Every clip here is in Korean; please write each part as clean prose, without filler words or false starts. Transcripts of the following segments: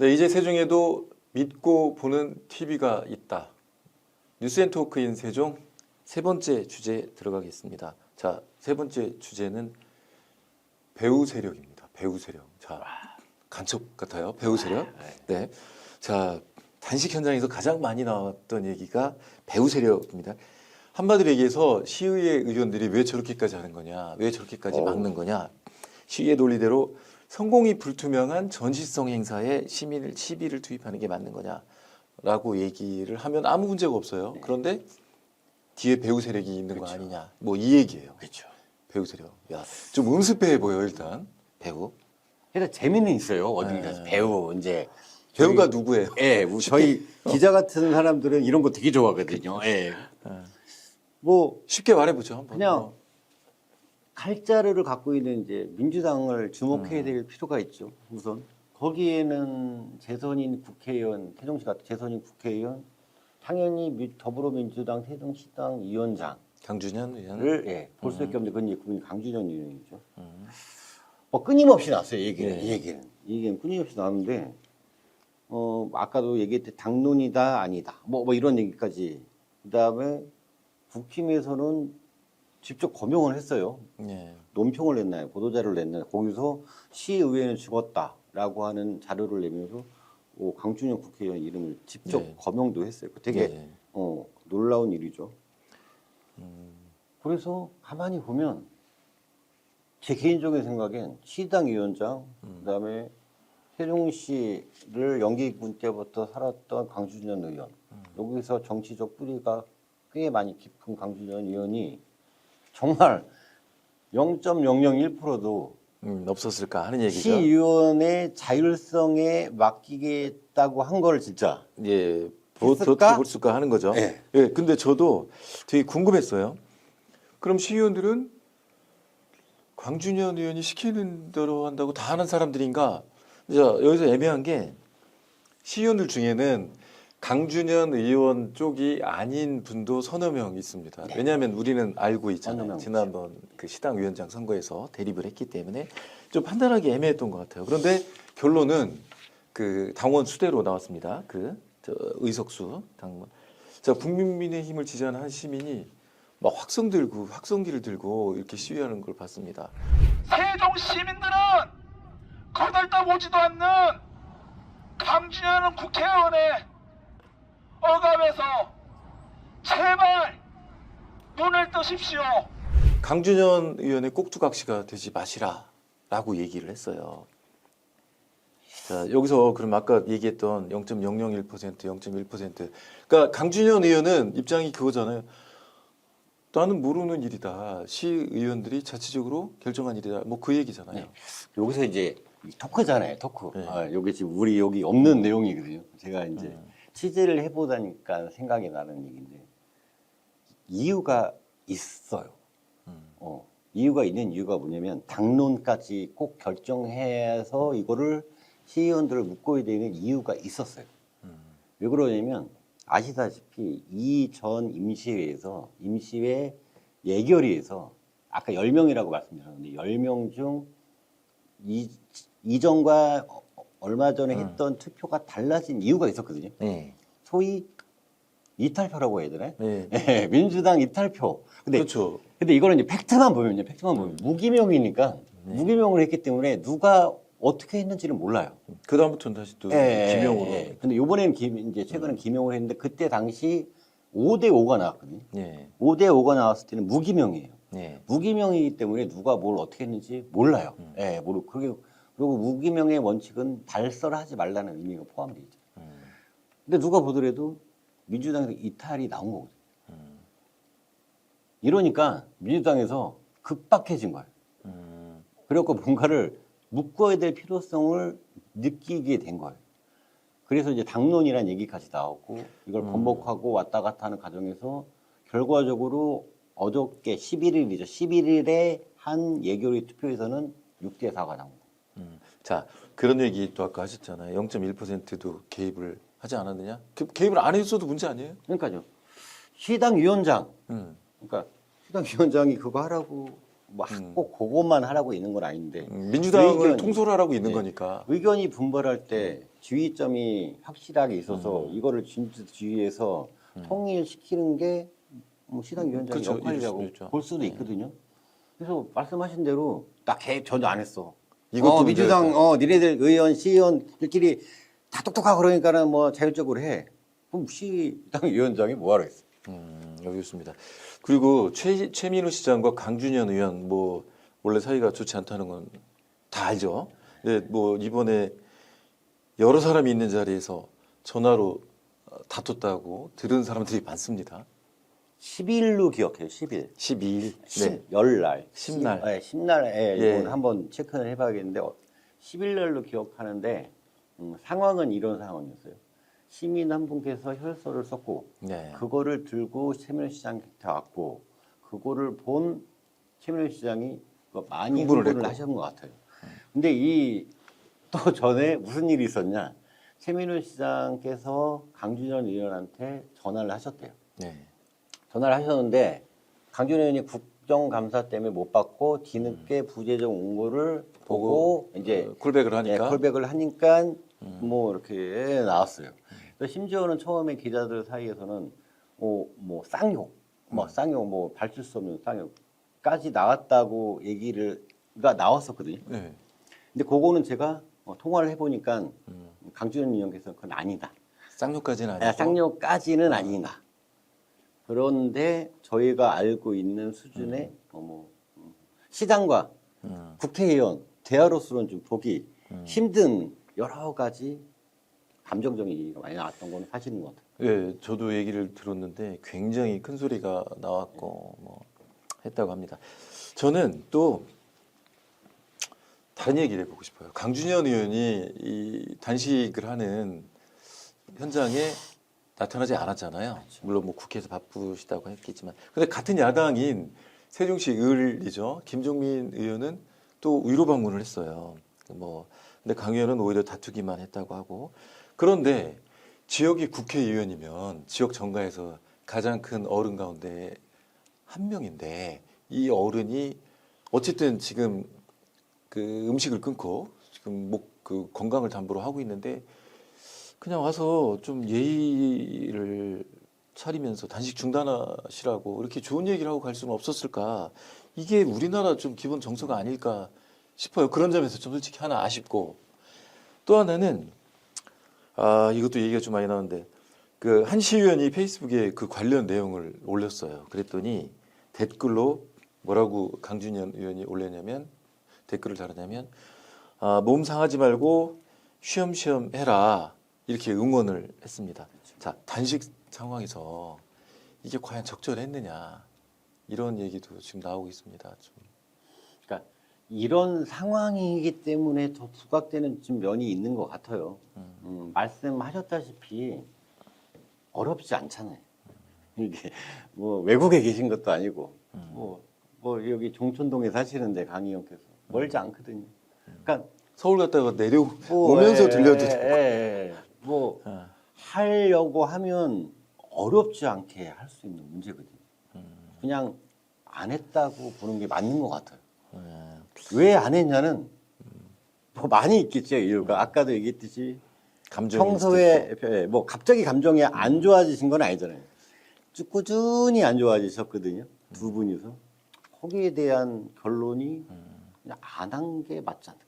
네, 이제 세종에도 믿고 보는 TV가 있다. 뉴스앤토크인 세종 세 번째 주제 들어가겠습니다. 자, 세 번째 주제는 배우 세력입니다. 배우 세력. 자, 간첩 같아요. 배우 세력. 네. 자, 단식 현장에서 가장 많이 나왔던 얘기가 배우 세력입니다. 한마디로 얘기해서 시의회 의원들이 왜 저렇게까지 하는 거냐, 왜 저렇게까지 막는 거냐. 시의회 논리대로 성공이 불투명한 전시성 행사에 시비를 투입하는 게 맞는 거냐라고 얘기를 하면 아무 문제가 없어요. 그런데 뒤에 배우 세력이 있는 거 아니냐, 뭐 이 얘기예요. 그렇죠. 배우 세력. 야, 좀 음습해 보여 일단 배우. 일단 재미는 있어요. 어디 가서 배우 이제 배우가 누구예요? 예, 뭐 저희 기자 같은 사람들은 이런 거 되게 좋아하거든요. 예. 뭐 쉽게 말해보죠 한번. 그냥 칼자루를 갖고 있는 이제 민주당을 주목해야 될 필요가 있죠. 우선 거기에는 재선인 국회의원, 태종시 같은 재선인 국회의원, 당연히 더불어민주당 세종시당 위원장 강준현 의원. 를 볼 수밖에 없는데 그건 이제 그분이 강준현 의원이죠. 뭐 끊임없이 나왔어요. 얘기는 이 얘기는 끊임없이 나왔는데 아까도 얘기했듯 당론이다 아니다 뭐 이런 얘기까지. 그다음에 국힘에서는 직접 거명을 했어요. 네. 논평을 냈나요? 보도자료를 냈나요? 거기서 시의회는 죽었다라고 하는 자료를 내면서 강준현 국회의원 이름을 직접 네. 거명도 했어요. 되게 네. 놀라운 일이죠. 그래서 가만히 보면 제 개인적인 생각엔 시당 위원장, 그다음에 세종시를 영기군 때부터 살았던 강준현 의원, 여기서 정치적 뿌리가 꽤 많이 깊은 강준현 의원이 정말 0.001%도 없었을까 하는 얘기죠. 시의원의 자율성에 맡기겠다고 한 걸 진짜 예, 했을까? 볼수가 하는 거죠. 예. 예, 근데 저도 되게 궁금했어요. 그럼 시의원들은 강준현 의원이 시키는 대로 한다고 다 하는 사람들인가? 자, 여기서 애매한 게 시의원들 중에는 강준현 의원 쪽이 아닌 분도 서너 명 있습니다. 네. 왜냐하면 우리는 알고 있잖아요. 서너 명 지난번 그 시당 위원장 선거에서 대립을 했기 때문에 좀 판단하기 애매했던 것 같아요. 그런데 결론은 그 당원 수대로 나왔습니다. 저 의석수 당원. 자, 국민의힘을 지지하는 한 시민이 막 확성기를 들고 이렇게 시위하는 걸 봤습니다. 세종 시민들은 거들떠보지도 않는 강준현 국회의원의 억압에서 제발 눈을 뜨십시오. 강준현 의원의 꼭두각시가 되지 마시라라고 얘기를 했어요. 자, 여기서 그럼 아까 얘기했던 0.001%, 0.1%. 그러니까 강준현 의원은 입장이 그거잖아요. 나는 모르는 일이다. 시의원들이 자체적으로 결정한 일이다. 뭐 그 얘기잖아요. 네. 여기서 이제 토크잖아요, 토크. 네. 여기 지금 우리 여기 없는 내용이거든요. 제가 이제 취재를 해보다니까 생각이 나는 얘기인데 이유가 있어요. 이유가 있는 이유가 뭐냐면 당론까지 꼭 결정해서 이거를 시의원들을 묶어야 되는 이유가 있었어요. 왜 그러냐면 아시다시피 이 전 임시회 예결위에서 아까 10명이라고 말씀드렸는데 10명 중 이전과 얼마 전에 했던 투표가 달라진 이유가 있었거든요. 네. 소위 이탈표라고 해야 되나요? 네. 네, 민주당 이탈표. 그렇죠. 근데 이거는 이제 팩트만 보면 무기명이니까 무기명을 했기 때문에 누가 어떻게 했는지를 몰라요. 그 다음부터는 다시 또 기명으로. 근데 이번에는 이제 최근에 기명을 했는데 그때 당시 5대5가 나왔거든요. 네. 5대5가 나왔을 때는 무기명이에요. 네. 무기명이기 때문에 누가 뭘 어떻게 했는지 몰라요. 모르고. 그리고 무기명의 원칙은 발설하지 말라는 의미가 포함되어 있죠. 근데 누가 보더라도 민주당에서 이탈이 나온 거거든요. 이러니까 민주당에서 급박해진 거예요. 그래갖고 뭔가를 묶어야 될 필요성을 느끼게 된 거예요. 그래서 이제 당론이라는 얘기까지 나왔고 이걸 번복하고 왔다 갔다 하는 과정에서 결과적으로 어저께 11일이죠. 11일에 한 예결위 투표에서는 6대4가 나온 거예요. 자, 그런 얘기 또 아까 하셨잖아요. 0.1%도 개입을 하지 않았느냐? 개입을 안 했어도 문제 아니에요? 그러니까요. 시당 위원장, 음. 그러니까 시당 위원장이 그거 하라고 꼭 그것만 하라고 있는 건 아닌데 민주당을 의견이, 통솔하라고 있는 네. 거니까. 의견이 분발할 때 지휘점이 확실하게 있어서 이거를 지휘해서 통일시키는 게 뭐 시당위원장의 그렇죠. 역할이라고 이럴 수도 있죠. 볼 수도 있거든요. 그래서 말씀하신 대로 나 개입 전혀 안 했어. 이것도 민주당 문제였다. 니네들 의원 시의원들끼리 다 똑똑하고 그러니까는 뭐 자율적으로 해. 그럼 시당 위원장이 뭐하러 했어? 여기 있습니다. 그리고 최민우 시장과 강준현 의원 뭐 원래 사이가 좋지 않다는 건 다 알죠. 네, 뭐 이번에 여러 사람이 있는 자리에서 전화로 다퉜다고 들은 사람들이 많습니다. 10일로 기억해요. 10일. 12일. 네. 열날. 10날. 네, 10날에 예. 이건 한번 체크를 해봐야겠는데 10일날로 기억하는데 상황은 이런 상황이었어요. 시민 한 분께서 혈서를 썼고 네. 그거를 들고 최민호 시장 곁에 왔고 그거를 본 최민호 시장이 많이 흥분을 흥분을 했고. 하신 것 같아요. 근데 이 또 전에 무슨 일이 있었냐? 최민호 시장께서 강준현 의원한테 전화를 하셨대요. 네. 전화를 하셨는데 강준현 의원이 국정감사 때문에 못 받고 뒤늦게 부재정 온 거를 보고 이제 콜백을 하니까. 콜백을 하니까 뭐 이렇게 나왔어요. 그래서 심지어는 처음에 기자들 사이에서는 뭐 쌍욕, 뭐 밝힐 수 없는 쌍욕까지 나왔다고 얘기가 나왔었거든요. 네. 근데 그거는 제가 통화를 해보니까 강준현 의원께서 그건 아니다. 쌍욕까지는 아니고. 쌍욕까지는 아니다. 그런데 저희가 알고 있는 수준의 시장과 국회의원 대화로서는 좀 보기 힘든 여러 가지 감정적인 얘기가 많이 나왔던 건 사실인 것 같아요. 예, 저도 얘기를 들었는데 굉장히 큰 소리가 나왔고 뭐 했다고 합니다. 저는 또 다른 얘기를 해보고 싶어요. 강준현 의원이 이 단식을 하는 현장에 나타나지 않았잖아요. 물론 뭐 국회에서 바쁘시다고 했겠지만, 근데 같은 야당인 세종시 을이죠. 김종민 의원은 또 위로 방문을 했어요. 뭐 근데 강 의원은 오히려 다투기만 했다고 하고. 그런데 지역이 국회의원이면 지역 정가에서 가장 큰 어른 가운데 한 명인데 이 어른이 어쨌든 지금 그 음식을 끊고 지금 그 건강을 담보로 하고 있는데 그냥 와서 좀 예의를 차리면서 단식 중단하시라고 이렇게 좋은 얘기를 하고 갈 수는 없었을까? 이게 우리나라 좀 기본 정서가 아닐까 싶어요. 그런 점에서 좀 솔직히 하나 아쉽고 또 하나는 이것도 얘기가 좀 많이 나오는데 그 한 시의원이 페이스북에 그 관련 내용을 올렸어요. 그랬더니 댓글로 뭐라고 강준현 의원이 올렸냐면 댓글을 달았냐면 몸 상하지 말고 쉬엄쉬엄 해라 이렇게 응원을 했습니다. 자 단식 상황에서 이게 과연 적절했느냐 이런 얘기도 지금 나오고 있습니다. 좀. 그러니까 이런 상황이기 때문에 더 부각되는 좀 면이 있는 것 같아요. 말씀하셨다시피 어렵지 않잖아요. 이게 뭐 외국에 계신 것도 아니고 뭐 여기 종촌동에 사시는데 강 의원께서 멀지 않거든요. 그러니까 서울 갔다가 오면서 들려도 되고. 뭐 하려고 하면 어렵지 않게 할 수 있는 문제거든요. 그냥 안 했다고 보는 게 맞는 것 같아요. 왜 안 했냐는 뭐 많이 있겠죠 이유가. 아까도 얘기했듯이 감정이 평소에 뭐 갑자기 감정이 안 좋아지신 건 아니잖아요. 쭉 꾸준히 안 좋아지셨거든요. 두 분이서 거기에 대한 결론이 그냥 안 한 게 맞지 않을까.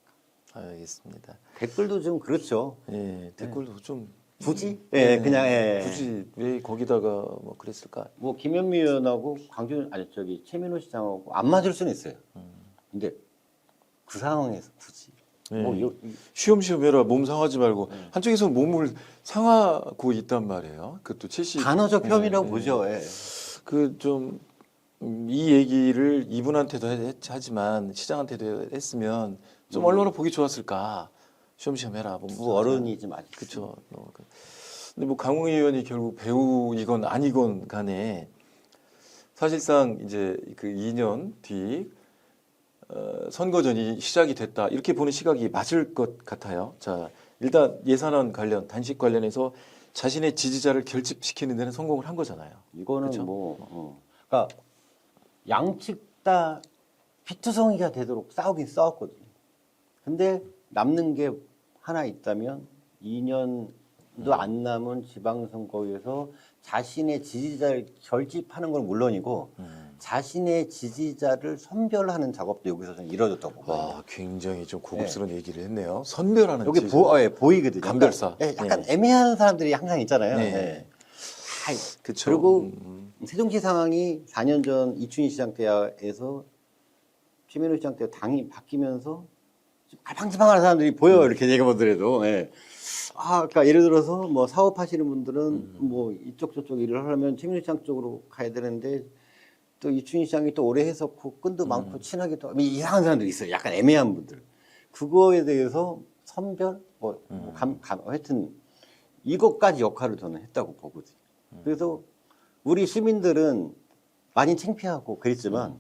알겠습니다. 댓글도 좀 그렇죠. 예, 댓글도 좀 굳이? 예, 그냥 굳이 왜 거기다가 뭐 그랬을까? 뭐 김현미 의원하고 최민호 시장하고 안 맞을 수는 있어요. 근데 그 상황에서 굳이 예. 뭐 쉬엄쉬엄 해라 몸 상하지 말고 한쪽에서 몸을 상하고 있단 말이에요. 그것도 70 단어적 혐의라고 보죠. 예. 그 좀 이 얘기를 이분한테도 하지만 시장한테도 했으면 좀 얼마나 보기 좋았을까. 쉬엄쉬엄 해라. 몸 두 상하지 어른이지 맞죠. 그렇죠. 근데 뭐 강웅 의원이 결국 배우이건 아니건 간에 사실상 이제 그 2년 뒤 선거전이 시작이 됐다 이렇게 보는 시각이 맞을 것 같아요. 자 일단 예산안 관련 단식 관련해서 자신의 지지자를 결집시키는 데는 성공을 한 거잖아요. 이거는 그쵸? 그러니까 양측 다 피투성이가 되도록 싸우긴 싸웠거든요. 근데 남는 게 하나 있다면 2년도 안 남은 지방선거에서 자신의 지지자를 결집하는 건 물론이고 자신의 지지자를 선별하는 작업도 여기서 좀 이루어졌다고 보거든요. 와, 굉장히 좀 고급스러운 얘기를 했네요. 선별하는 여기 지지. 보이거든요. 감별사. 그러니까 약간 네. 애매한 사람들이 항상 있잖아요. 네. 네. 아이, 그쵸. 그리고 세종시 상황이 4년 전 이춘희 시장 때에서 최민호 시장 때 당이 바뀌면서 좀 갈팡질팡한 사람들이 보여요. 이렇게 얘기해 보더라도. 예. 그러니까 예를 들어서 뭐 사업하시는 분들은 뭐 이쪽 저쪽 일을 하려면 최민호 시장 쪽으로 가야 되는데 또 이춘희 시장이 또 오래 했었고 끈도 많고 친하게 또 이상한 사람들이 있어요. 약간 애매한 분들. 그거에 대해서 선별 하여튼 이것까지 역할을 저는 했다고 보거든요. 그래서 우리 시민들은 많이 창피하고 그랬지만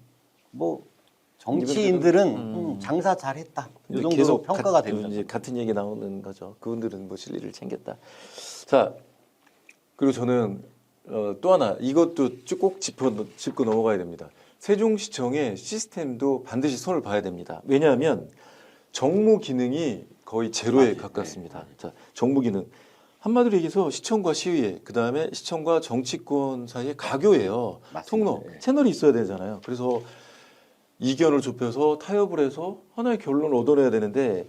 뭐 정치인들은 장사 잘했다. 이 정도로 평가가 됩니다. 이제 같은 얘기 나오는 거죠. 그분들은 뭐 실리를 챙겼다. 자, 그리고 저는 또 하나 이것도 꼭 짚고 넘어가야 됩니다. 세종시청의 시스템도 반드시 손을 봐야 됩니다. 왜냐하면 정무 기능이 거의 제로에 가깝습니다. 자, 정무 기능. 한마디로 얘기해서 시청과 시의회, 그 다음에 시청과 정치권 사이의 가교예요. 맞습니다. 통로, 네. 채널이 있어야 되잖아요. 그래서 이견을 좁혀서 타협을 해서 하나의 결론을 얻어내야 되는데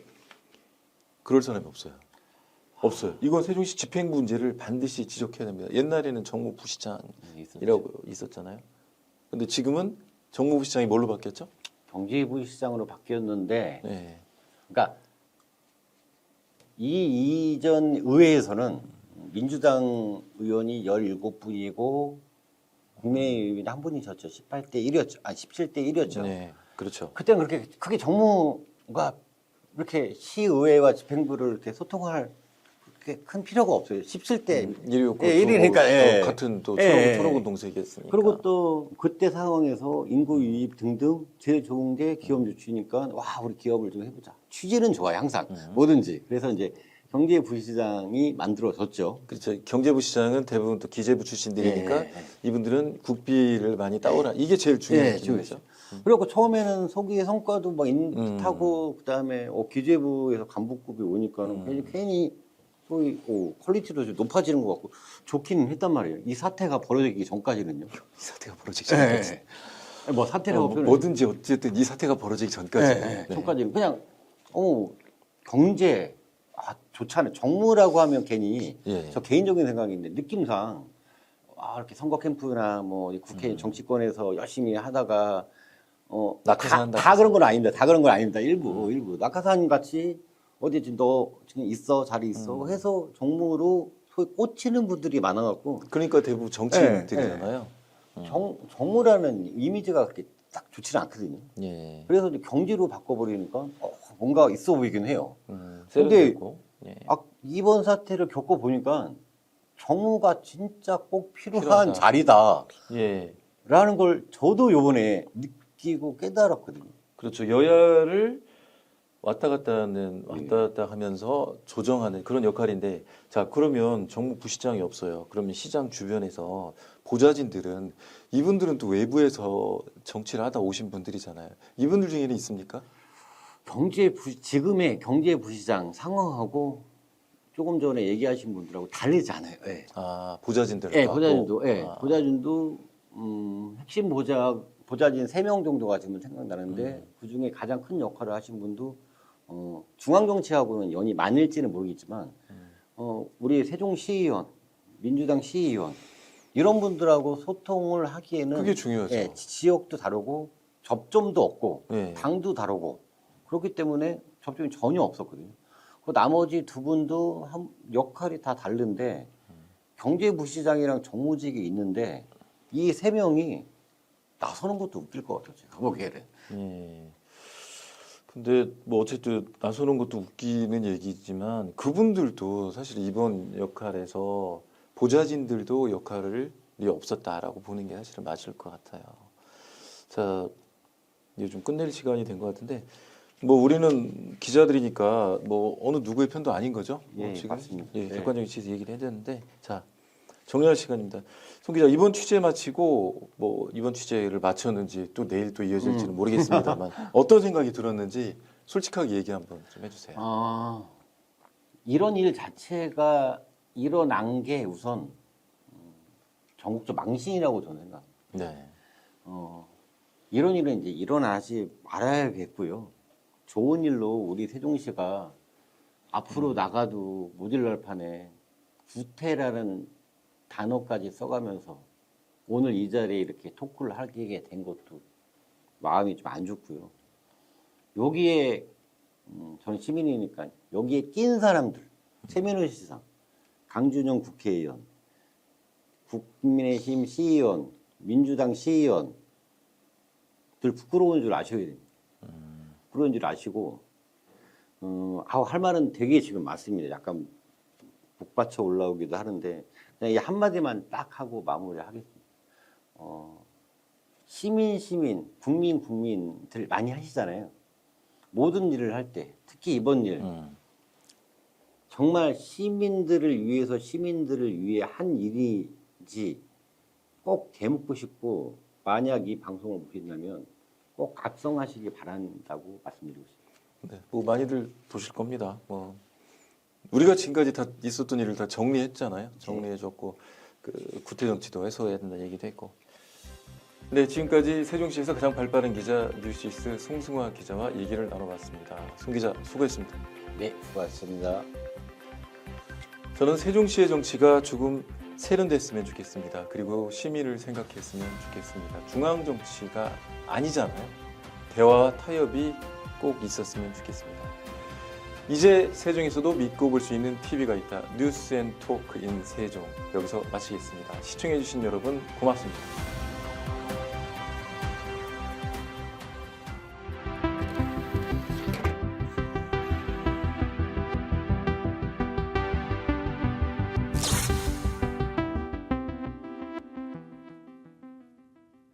그럴 사람이 없어요. 없어요. 이건 세종시 집행 문제를 반드시 지적해야 됩니다. 옛날에는 정무부시장이라고 있었잖아요. 근데 지금은 정무부시장이 뭘로 바뀌었죠? 경제부시장으로 바뀌었는데, 네. 그러니까 이 이전 의회에서는 민주당 의원이 17분이고 국민의원이 한 분이셨죠. 18대 1이었죠. 17대 1이었죠. 네, 그렇죠. 그때는 그렇게 크게 정무가 이렇게 시의회와 집행부를 이렇게 소통할 그렇게 큰 필요가 없어요. 17대 1위였고 예, 1위니까 예. 같은 또 예. 초록은 동생이었으니까. 그리고 또 그때 상황에서 인구 유입 등등 제일 좋은 게 기업 유치니까 와 우리 기업을 좀 해보자. 취지는 좋아요 항상 뭐든지. 그래서 이제 경제부시장이 만들어졌죠. 그렇죠. 경제부시장은 대부분 또 기재부 출신들이니까 예. 이분들은 국비를 많이 따오라. 이게 제일 중요한 예, 기능이죠. 그리고 처음에는 소기의 성과도 막 인풋하고 그다음에 기재부에서 간부급이 오니까는 괜히 소위 퀄리티도 좀 높아지는 것 같고 좋기는 했단 말이에요. 이 사태가 벌어지기 전까지는요. 이 사태가 벌어지기 전까지. 뭐 사태라고 표현해. 뭐든지 어쨌든 이 사태가 벌어지기 전까지. 네. 전까지는 그냥 경제 좋잖아요. 정무라고 하면 괜히 예. 저 개인적인 생각인데 느낌상 이렇게 선거 캠프나 뭐 국회 정치권에서 열심히 하다가 낙하산 다 그런 건 아닙니다. 다 그런 건 아닙니다. 일부 낙하산 같이 어디 지금 너 지금 있어 자리 있어 해서 정무로 소위 꽂히는 분들이 많아갖고 그러니까 대부분 정치인들이잖아요. 정무라는 이미지가 그렇게 딱 좋지는 않거든요. 예. 그래서 이제 경제로 바꿔버리니까 뭔가 있어 보이긴 해요. 근데 세련됐고. 예. 이번 사태를 겪어보니까 정무가 진짜 꼭 필요한 필요하다. 자리다라는 예. 걸 저도 요번에 느끼고 깨달았거든요. 그렇죠. 여야를 왔다 갔다 하면서 조정하는 그런 역할인데, 자, 그러면 정무 부시장이 없어요. 그러면 시장 주변에서 보좌진들은 이분들은 또 외부에서 정치를 하다 오신 분들이잖아요. 이분들 중에는 있습니까? 지금의 경제부시장 상황하고 조금 전에 얘기하신 분들하고 다르지 않아요. 네. 보좌진들. 네, 보좌진도 핵심 보좌진 3명 정도가 지금 생각나는데 그 중에 가장 큰 역할을 하신 분도 중앙정치하고는 연이 많을지는 모르겠지만 우리 세종시의원, 민주당 시의원 이런 분들하고 소통을 하기에는 그게 중요하죠. 예, 지역도 다르고 접점도 없고 네. 당도 다르고 그렇기 때문에 접점이 전혀 없었거든요. 그 나머지 두 분도 역할이 다 다른데 경제부시장이랑 정무직이 있는데 이 3명이 나서는 것도 웃길 것 같아요. 제가 보기에는. 예. 근데 뭐 어쨌든 나서는 것도 웃기는 얘기지만 그분들도 사실 이번 역할에서 보좌진들도 역할이 없었다라고 보는 게 사실은 맞을 것 같아요. 자, 이제 좀 끝낼 시간이 된 것 같은데 뭐 우리는 기자들이니까 뭐 어느 누구의 편도 아닌 거죠. 예, 지금 맞습니다. 예, 예. 객관적인 취지 얘기를 해야 되는데 자 정리할 시간입니다. 송 기자 이번 취재 마치고 뭐 이번 취재를 마쳤는지 또 내일 또 이어질지는 모르겠습니다만 어떤 생각이 들었는지 솔직하게 얘기 한번 좀 해주세요. 이런 일 자체가 일어난 게 우선 전국적 망신이라고 저는 생각합니다. 네. 이런 일은 이제 일어나지 말아야겠고요. 좋은 일로 우리 세종시가 앞으로 나가도 모듈러 판에 구태라는 단어까지 써가면서 오늘 이 자리에 이렇게 토크를 하게 된 것도 마음이 좀 안 좋고요. 여기에 저는 시민이니까 여기에 낀 사람들, 최민호 시장, 강준영 국회의원, 국민의힘 시의원, 민주당 시의원들 부끄러운 줄 아셔야 됩니다. 부끄러운 줄 아시고 할 말은 되게 지금 많습니다. 약간 복받쳐 올라오기도 하는데 그냥 이 한마디만 딱 하고 마무리하겠습니다. 시민, 국민들 많이 하시잖아요. 모든 일을 할 때, 특히 이번 일, 정말 시민들을 위해서 시민들을 위해 한 일이지 꼭 되묻고 싶고 만약 이 방송을 보신다면 꼭 각성하시기 바란다고 말씀드리고 싶습니다. 네, 뭐 많이들 보실 겁니다. 뭐 우리가 지금까지 다 있었던 일을 다 정리했잖아요. 정리해줬고 그 구태 정치도 해소해야 된다는 얘기도 했고. 네, 지금까지 세종시에서 가장 발빠른 기자 뉴시스 송승화 기자와 얘기를 나눠봤습니다. 송 기자 수고했습니다. 네, 수고하셨습니다. 저는 세종시의 정치가 조금 세련됐으면 좋겠습니다. 그리고 시민을 생각했으면 좋겠습니다. 중앙 정치가 아니잖아요. 대화와 타협이 꼭 있었으면 좋겠습니다. 이제 세종에서도 믿고 볼 수 있는 TV가 있다. 뉴스 앤 토크 인 세종. 여기서 마치겠습니다. 시청해주신 여러분 고맙습니다.